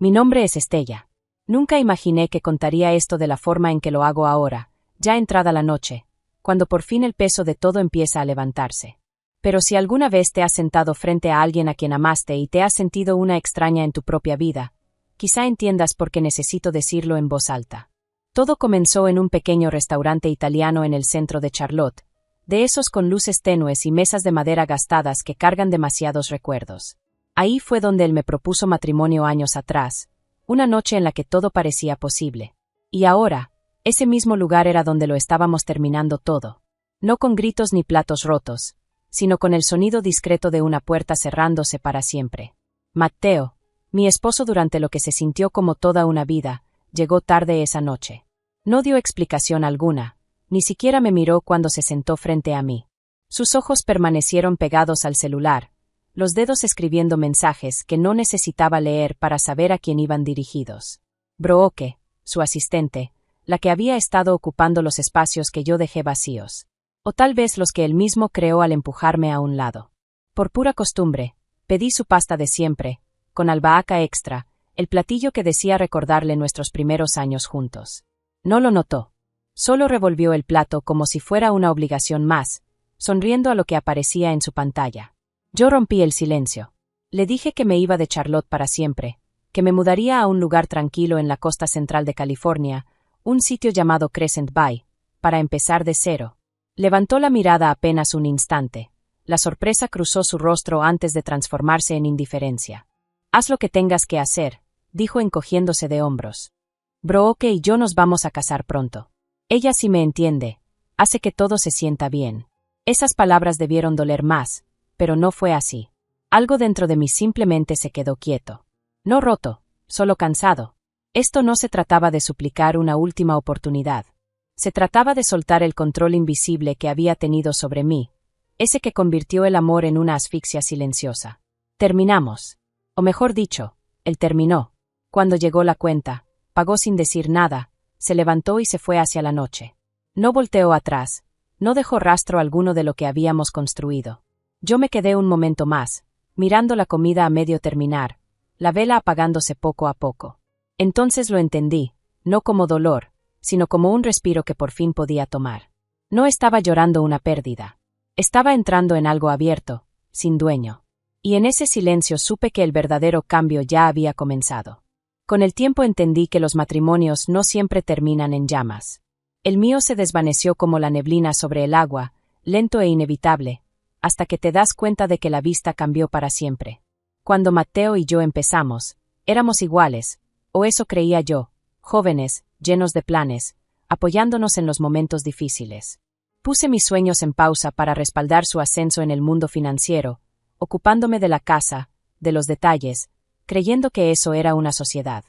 Mi nombre es Estella. Nunca imaginé que contaría esto de la forma en que lo hago ahora, ya entrada la noche, cuando por fin el peso de todo empieza a levantarse. Pero si alguna vez te has sentado frente a alguien a quien amaste y te has sentido una extraña en tu propia vida, quizá entiendas por qué necesito decirlo en voz alta. Todo comenzó en un pequeño restaurante italiano en el centro de Charlotte, de esos con luces tenues y mesas de madera gastadas que cargan demasiados recuerdos. Ahí fue donde él me propuso matrimonio años atrás, una noche en la que todo parecía posible. Y ahora, ese mismo lugar era donde lo estábamos terminando todo. No con gritos ni platos rotos, sino con el sonido discreto de una puerta cerrándose para siempre. Matteo, mi esposo durante lo que se sintió como toda una vida, llegó tarde esa noche. No dio explicación alguna, ni siquiera me miró cuando se sentó frente a mí. Sus ojos permanecieron pegados al celular, los dedos escribiendo mensajes que no necesitaba leer para saber a quién iban dirigidos. Brooke, su asistente, la que había estado ocupando los espacios que yo dejé vacíos. O tal vez los que él mismo creó al empujarme a un lado. Por pura costumbre, pedí su pasta de siempre, con albahaca extra, el platillo que decía recordarle nuestros primeros años juntos. No lo notó. Solo revolvió el plato como si fuera una obligación más, sonriendo a lo que aparecía en su pantalla. Yo rompí el silencio. Le dije que me iba de Charlotte para siempre, que me mudaría a un lugar tranquilo en la costa central de California, un sitio llamado Crescent Bay, para empezar de cero. Levantó la mirada apenas un instante. La sorpresa cruzó su rostro antes de transformarse en indiferencia. Haz lo que tengas que hacer, dijo encogiéndose de hombros. Brooke y yo nos vamos a casar pronto. Ella sí me entiende, hace que todo se sienta bien. Esas palabras debieron doler más, pero no fue así. Algo dentro de mí simplemente se quedó quieto. No roto, solo cansado. Esto no se trataba de suplicar una última oportunidad. Se trataba de soltar el control invisible que había tenido sobre mí, ese que convirtió el amor en una asfixia silenciosa. Terminamos. O mejor dicho, él terminó. Cuando llegó la cuenta, pagó sin decir nada, se levantó y se fue hacia la noche. No volteó atrás, no dejó rastro alguno de lo que habíamos construido. Yo me quedé un momento más, mirando la comida a medio terminar, la vela apagándose poco a poco. Entonces lo entendí, no como dolor, sino como un respiro que por fin podía tomar. No estaba llorando una pérdida. Estaba entrando en algo abierto, sin dueño. Y en ese silencio supe que el verdadero cambio ya había comenzado. Con el tiempo entendí que los matrimonios no siempre terminan en llamas. El mío se desvaneció como la neblina sobre el agua, lento e inevitable, hasta que te das cuenta de que la vista cambió para siempre. Cuando Matteo y yo empezamos, éramos iguales, o eso creía yo, jóvenes, llenos de planes, apoyándonos en los momentos difíciles. Puse mis sueños en pausa para respaldar su ascenso en el mundo financiero, ocupándome de la casa, de los detalles, creyendo que eso era una sociedad.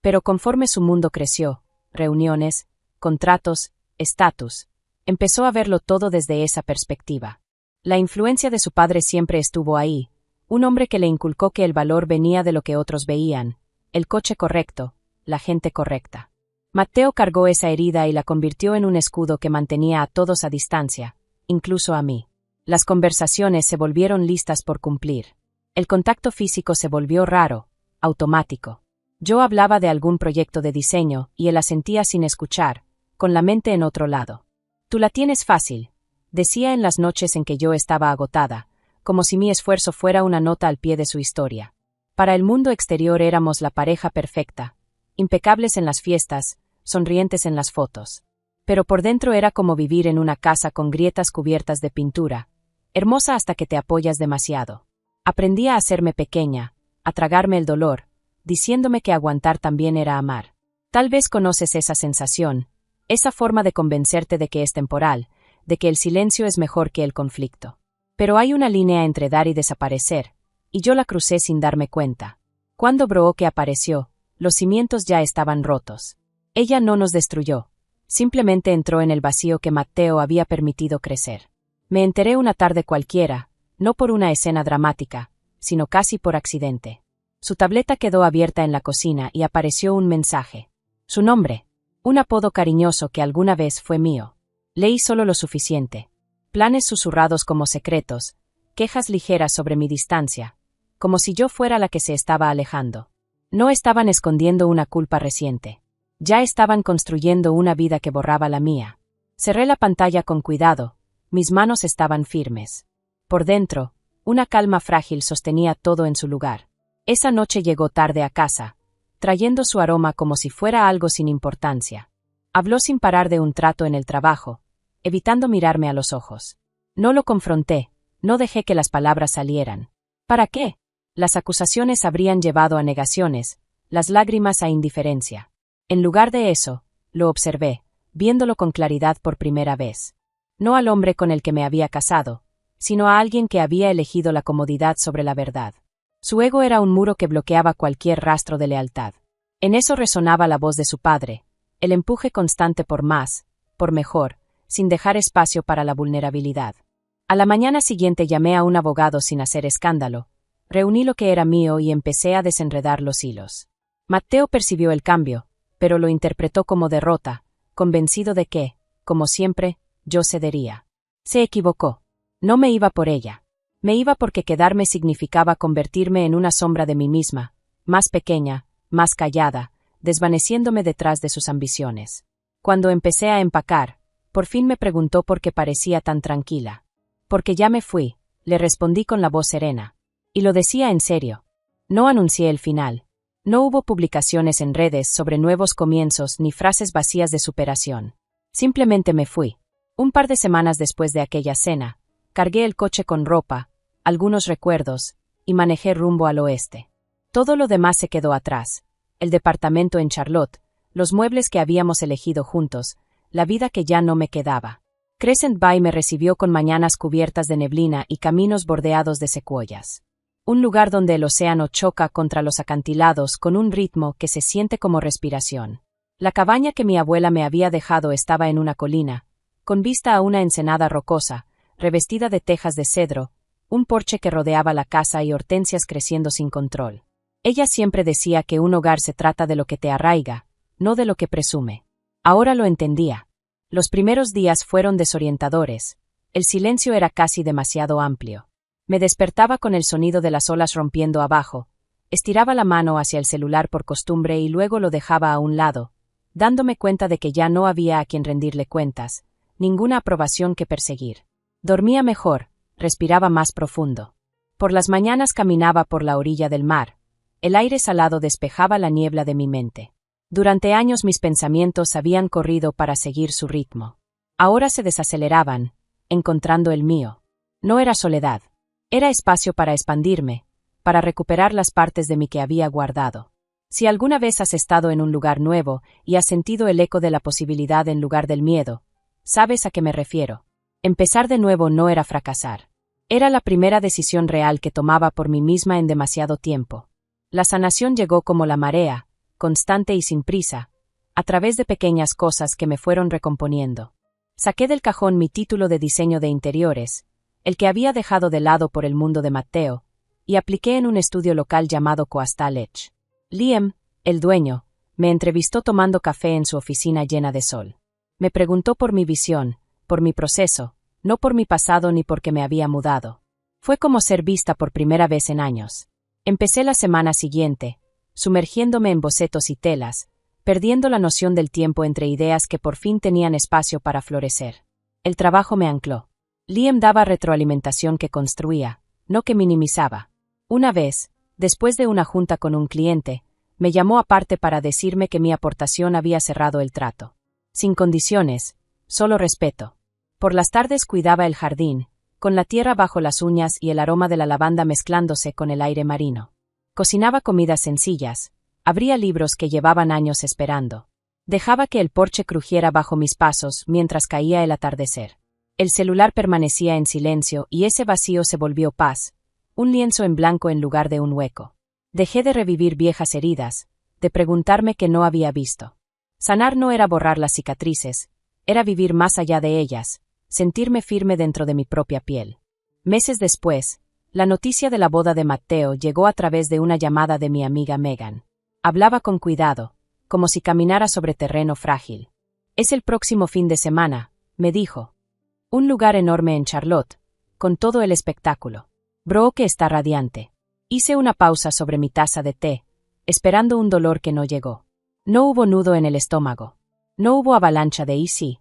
Pero conforme su mundo creció, reuniones, contratos, estatus, empezó a verlo todo desde esa perspectiva. La influencia de su padre siempre estuvo ahí, un hombre que le inculcó que el valor venía de lo que otros veían, el coche correcto, la gente correcta. Matteo cargó esa herida y la convirtió en un escudo que mantenía a todos a distancia, incluso a mí. Las conversaciones se volvieron listas por cumplir. El contacto físico se volvió raro, automático. Yo hablaba de algún proyecto de diseño y él asentía sin escuchar, con la mente en otro lado. Tú la tienes fácil, decía en las noches en que yo estaba agotada, como si mi esfuerzo fuera una nota al pie de su historia. Para el mundo exterior éramos la pareja perfecta, impecables en las fiestas, sonrientes en las fotos. Pero por dentro era como vivir en una casa con grietas cubiertas de pintura, hermosa hasta que te apoyas demasiado. Aprendí a hacerme pequeña, a tragarme el dolor, diciéndome que aguantar también era amar. Tal vez conoces esa sensación, esa forma de convencerte de que es temporal, de que el silencio es mejor que el conflicto. Pero hay una línea entre dar y desaparecer, y yo la crucé sin darme cuenta. Cuando Brooke apareció, los cimientos ya estaban rotos. Ella no nos destruyó, simplemente entró en el vacío que Matteo había permitido crecer. Me enteré una tarde cualquiera, no por una escena dramática, sino casi por accidente. Su tableta quedó abierta en la cocina y apareció un mensaje. Su nombre, un apodo cariñoso que alguna vez fue mío. Leí solo lo suficiente. Planes susurrados como secretos, quejas ligeras sobre mi distancia, como si yo fuera la que se estaba alejando. No estaban escondiendo una culpa reciente. Ya estaban construyendo una vida que borraba la mía. Cerré la pantalla con cuidado. Mis manos estaban firmes. Por dentro, una calma frágil sostenía todo en su lugar. Esa noche llegó tarde a casa, trayendo su aroma como si fuera algo sin importancia. Habló sin parar de un trato en el trabajo, evitando mirarme a los ojos. No lo confronté, no dejé que las palabras salieran. ¿Para qué? Las acusaciones habrían llevado a negaciones, las lágrimas a indiferencia. En lugar de eso, lo observé, viéndolo con claridad por primera vez. No al hombre con el que me había casado, sino a alguien que había elegido la comodidad sobre la verdad. Su ego era un muro que bloqueaba cualquier rastro de lealtad. En eso resonaba la voz de su padre, el empuje constante por más, por mejor, sin dejar espacio para la vulnerabilidad. A la mañana siguiente llamé a un abogado sin hacer escándalo, reuní lo que era mío y empecé a desenredar los hilos. Matteo percibió el cambio, pero lo interpretó como derrota, convencido de que, como siempre, yo cedería. Se equivocó. No me iba por ella. Me iba porque quedarme significaba convertirme en una sombra de mí misma, más pequeña, más callada, desvaneciéndome detrás de sus ambiciones. Cuando empecé a empacar, por fin me preguntó por qué parecía tan tranquila. Porque ya me fui, le respondí con la voz serena. Y lo decía en serio. No anuncié el final. No hubo publicaciones en redes sobre nuevos comienzos ni frases vacías de superación. Simplemente me fui. Un par de semanas después de aquella cena, cargué el coche con ropa, algunos recuerdos, y manejé rumbo al oeste. Todo lo demás se quedó atrás. El departamento en Charlotte, los muebles que habíamos elegido juntos, la vida que ya no me quedaba. Crescent Bay me recibió con mañanas cubiertas de neblina y caminos bordeados de secuoyas. Un lugar donde el océano choca contra los acantilados con un ritmo que se siente como respiración. La cabaña que mi abuela me había dejado estaba en una colina, con vista a una ensenada rocosa, revestida de tejas de cedro, un porche que rodeaba la casa y hortensias creciendo sin control. Ella siempre decía que un hogar se trata de lo que te arraiga, no de lo que presume. Ahora lo entendía. Los primeros días fueron desorientadores. El silencio era casi demasiado amplio. Me despertaba con el sonido de las olas rompiendo abajo, estiraba la mano hacia el celular por costumbre y luego lo dejaba a un lado, dándome cuenta de que ya no había a quien rendirle cuentas, ninguna aprobación que perseguir. Dormía mejor, respiraba más profundo. Por las mañanas caminaba por la orilla del mar. El aire salado despejaba la niebla de mi mente. Durante años mis pensamientos habían corrido para seguir su ritmo. Ahora se desaceleraban, encontrando el mío. No era soledad. Era espacio para expandirme, para recuperar las partes de mí que había guardado. Si alguna vez has estado en un lugar nuevo y has sentido el eco de la posibilidad en lugar del miedo, sabes a qué me refiero. Empezar de nuevo no era fracasar. Era la primera decisión real que tomaba por mí misma en demasiado tiempo. La sanación llegó como la marea, constante y sin prisa, a través de pequeñas cosas que me fueron recomponiendo. Saqué del cajón mi título de diseño de interiores, el que había dejado de lado por el mundo de Matteo, y apliqué en un estudio local llamado Coastal Edge. Liam, el dueño, me entrevistó tomando café en su oficina llena de sol. Me preguntó por mi visión, por mi proceso, no por mi pasado ni porque me había mudado. Fue como ser vista por primera vez en años. Empecé la semana siguiente, sumergiéndome en bocetos y telas, perdiendo la noción del tiempo entre ideas que por fin tenían espacio para florecer. El trabajo me ancló. Liam daba retroalimentación que construía, no que minimizaba. Una vez, después de una junta con un cliente, me llamó aparte para decirme que mi aportación había cerrado el trato. Sin condiciones, solo respeto. Por las tardes cuidaba el jardín, con la tierra bajo las uñas y el aroma de la lavanda mezclándose con el aire marino. Cocinaba comidas sencillas, abría libros que llevaban años esperando. Dejaba que el porche crujiera bajo mis pasos mientras caía el atardecer. El celular permanecía en silencio y ese vacío se volvió paz, un lienzo en blanco en lugar de un hueco. Dejé de revivir viejas heridas, de preguntarme qué no había visto. Sanar no era borrar las cicatrices, era vivir más allá de ellas, sentirme firme dentro de mi propia piel. Meses después, la noticia de la boda de Matteo llegó a través de una llamada de mi amiga Megan. Hablaba con cuidado, como si caminara sobre terreno frágil. Es el próximo fin de semana, me dijo. Un lugar enorme en Charlotte, con todo el espectáculo. Brooke está radiante. Hice una pausa sobre mi taza de té, esperando un dolor que no llegó. No hubo nudo en el estómago. No hubo avalancha de sí.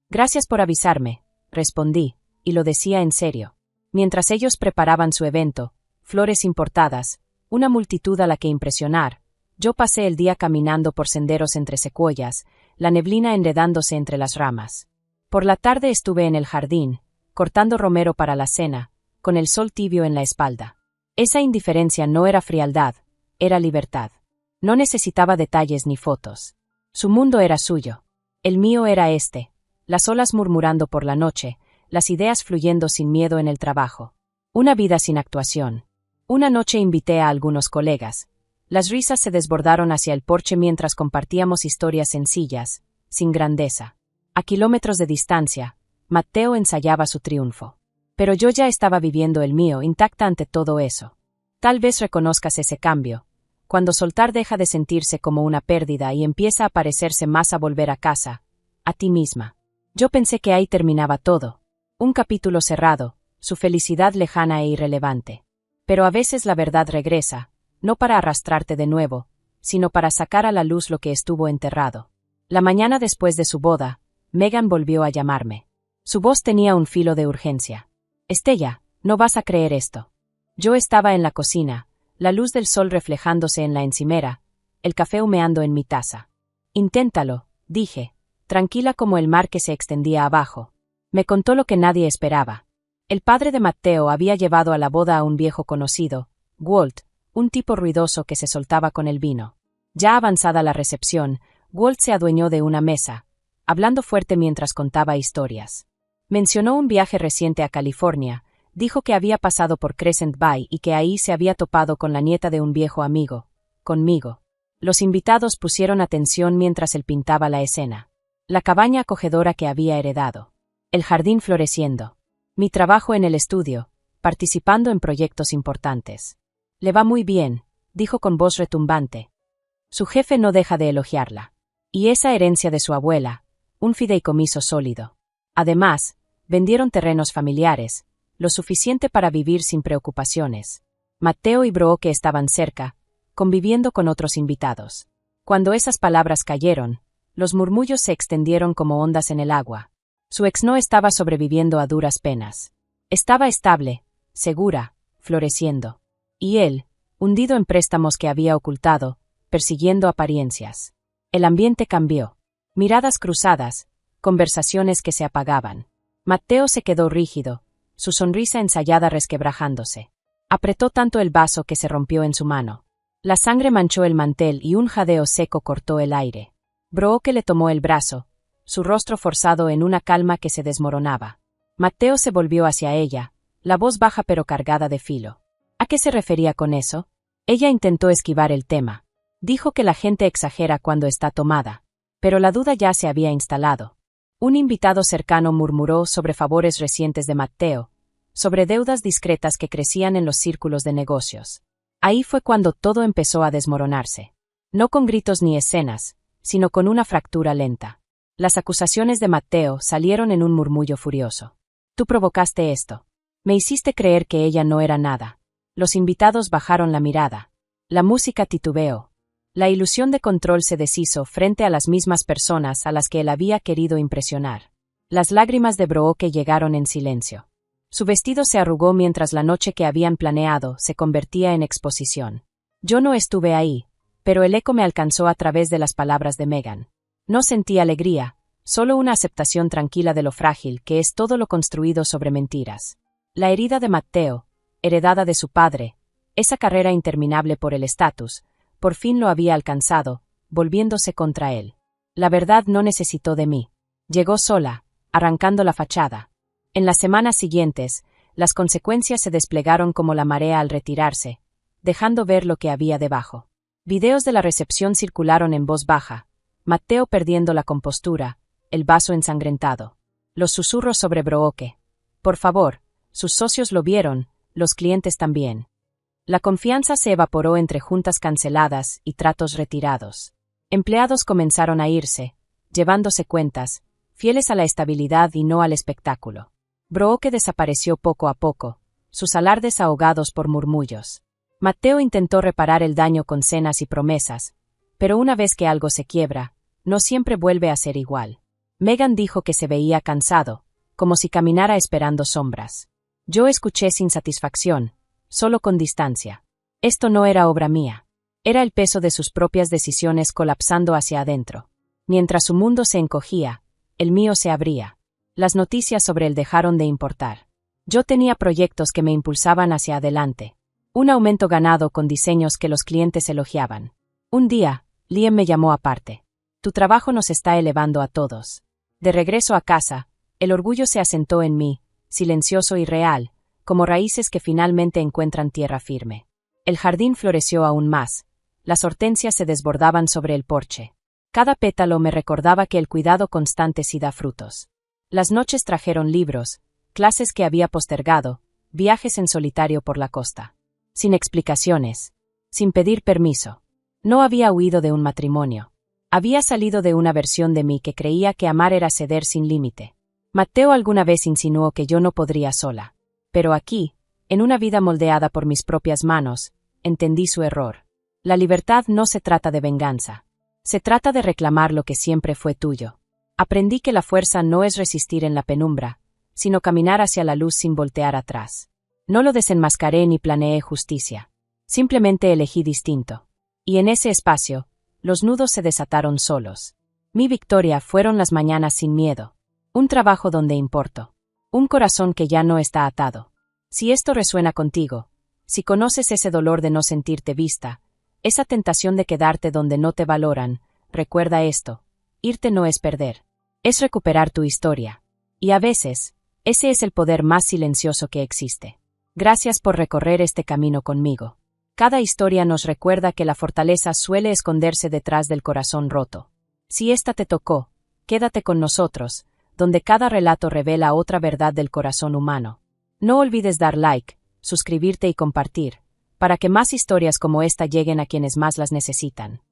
Gracias por avisarme, respondí, y lo decía en serio. Mientras ellos preparaban su evento, flores importadas, una multitud a la que impresionar, yo pasé el día caminando por senderos entre secuoyas, la neblina enredándose entre las ramas. Por la tarde estuve en el jardín, cortando romero para la cena, con el sol tibio en la espalda. Esa indiferencia no era frialdad, era libertad. No necesitaba detalles ni fotos. Su mundo era suyo. El mío era este, las olas murmurando por la noche, las ideas fluyendo sin miedo en el trabajo. Una vida sin actuación. Una noche invité a algunos colegas. Las risas se desbordaron hacia el porche mientras compartíamos historias sencillas, sin grandeza. A kilómetros de distancia, Matteo ensayaba su triunfo. Pero yo ya estaba viviendo el mío, intacta ante todo eso. Tal vez reconozcas ese cambio, cuando soltar deja de sentirse como una pérdida y empieza a parecerse más a volver a casa, a ti misma. Yo pensé que ahí terminaba todo. Un capítulo cerrado, su felicidad lejana e irrelevante. Pero a veces la verdad regresa, no para arrastrarte de nuevo, sino para sacar a la luz lo que estuvo enterrado. La mañana después de su boda, Megan volvió a llamarme. Su voz tenía un filo de urgencia. Estella, no vas a creer esto. Yo estaba en la cocina, la luz del sol reflejándose en la encimera, el café humeando en mi taza. Inténtalo, dije, tranquila como el mar que se extendía abajo. Me contó lo que nadie esperaba. El padre de Matteo había llevado a la boda a un viejo conocido, Walt, un tipo ruidoso que se soltaba con el vino. Ya avanzada la recepción, Walt se adueñó de una mesa, hablando fuerte mientras contaba historias. Mencionó un viaje reciente a California, dijo que había pasado por Crescent Bay y que ahí se había topado con la nieta de un viejo amigo, conmigo. Los invitados pusieron atención mientras él pintaba la escena. La cabaña acogedora que había heredado. El jardín floreciendo. Mi trabajo en el estudio, participando en proyectos importantes. Le va muy bien, dijo con voz retumbante. Su jefe no deja de elogiarla. Y esa herencia de su abuela, un fideicomiso sólido. Además, vendieron terrenos familiares, lo suficiente para vivir sin preocupaciones. Matteo y Brooke estaban cerca, conviviendo con otros invitados. Cuando esas palabras cayeron, los murmullos se extendieron como ondas en el agua. Su ex no estaba sobreviviendo a duras penas. Estaba estable, segura, floreciendo. Y él, hundido en préstamos que había ocultado, persiguiendo apariencias. El ambiente cambió. Miradas cruzadas, conversaciones que se apagaban. Matteo se quedó rígido, su sonrisa ensayada resquebrajándose. Apretó tanto el vaso que se rompió en su mano. La sangre manchó el mantel y un jadeo seco cortó el aire. Brooke le tomó el brazo, su rostro forzado en una calma que se desmoronaba. Matteo se volvió hacia ella, la voz baja pero cargada de filo. ¿A qué se refería con eso? Ella intentó esquivar el tema. Dijo que la gente exagera cuando está tomada. Pero la duda ya se había instalado. Un invitado cercano murmuró sobre favores recientes de Matteo, sobre deudas discretas que crecían en los círculos de negocios. Ahí fue cuando todo empezó a desmoronarse. No con gritos ni escenas, sino con una fractura lenta. Las acusaciones de Matteo salieron en un murmullo furioso. Tú provocaste esto. Me hiciste creer que ella no era nada. Los invitados bajaron la mirada. La música titubeó. La ilusión de control se deshizo frente a las mismas personas a las que él había querido impresionar. Las lágrimas de Brooke llegaron en silencio. Su vestido se arrugó mientras la noche que habían planeado se convertía en exposición. Yo no estuve ahí, pero el eco me alcanzó a través de las palabras de Megan. No sentí alegría, solo una aceptación tranquila de lo frágil que es todo lo construido sobre mentiras. La herida de Matteo, heredada de su padre, esa carrera interminable por el estatus, por fin lo había alcanzado, volviéndose contra él. La verdad no necesitó de mí. Llegó sola, arrancando la fachada. En las semanas siguientes, las consecuencias se desplegaron como la marea al retirarse, dejando ver lo que había debajo. Videos de la recepción circularon en voz baja, Matteo perdiendo la compostura, el vaso ensangrentado. Los susurros sobre Brooke. Por favor, sus socios lo vieron, los clientes también. La confianza se evaporó entre juntas canceladas y tratos retirados. Empleados comenzaron a irse, llevándose cuentas, fieles a la estabilidad y no al espectáculo. Brooke desapareció poco a poco, sus alardes ahogados por murmullos. Mateo intentó reparar el daño con cenas y promesas, pero una vez que algo se quiebra, no siempre vuelve a ser igual. Megan dijo que se veía cansado, como si caminara esperando sombras. Yo escuché sin satisfacción, solo con distancia. Esto no era obra mía. Era el peso de sus propias decisiones colapsando hacia adentro. Mientras su mundo se encogía, el mío se abría. Las noticias sobre él dejaron de importar. Yo tenía proyectos que me impulsaban hacia adelante. Un aumento ganado con diseños que los clientes elogiaban. Un día, Liam me llamó aparte. Tu trabajo nos está elevando a todos. De regreso a casa, el orgullo se asentó en mí, silencioso y real, como raíces que finalmente encuentran tierra firme. El jardín floreció aún más. Las hortensias se desbordaban sobre el porche. Cada pétalo me recordaba que el cuidado constante sí da frutos. Las noches trajeron libros, clases que había postergado, viajes en solitario por la costa. Sin explicaciones. Sin pedir permiso. No había huido de un matrimonio. Había salido de una versión de mí que creía que amar era ceder sin límite. Mateo alguna vez insinuó que yo no podría sola. Pero aquí, en una vida moldeada por mis propias manos, entendí su error. La libertad no se trata de venganza. Se trata de reclamar lo que siempre fue tuyo. Aprendí que la fuerza no es resistir en la penumbra, sino caminar hacia la luz sin voltear atrás. No lo desenmascaré ni planeé justicia. Simplemente elegí distinto. Y en ese espacio, los nudos se desataron solos. Mi victoria fueron las mañanas sin miedo. Un trabajo donde importo. Un corazón que ya no está atado. Si esto resuena contigo, si conoces ese dolor de no sentirte vista, esa tentación de quedarte donde no te valoran, recuerda esto. Irte no es perder. Es recuperar tu historia. Y a veces, ese es el poder más silencioso que existe. Gracias por recorrer este camino conmigo. Cada historia nos recuerda que la fortaleza suele esconderse detrás del corazón roto. Si esta te tocó, quédate con nosotros, donde cada relato revela otra verdad del corazón humano. No olvides dar like, suscribirte y compartir, para que más historias como esta lleguen a quienes más las necesitan.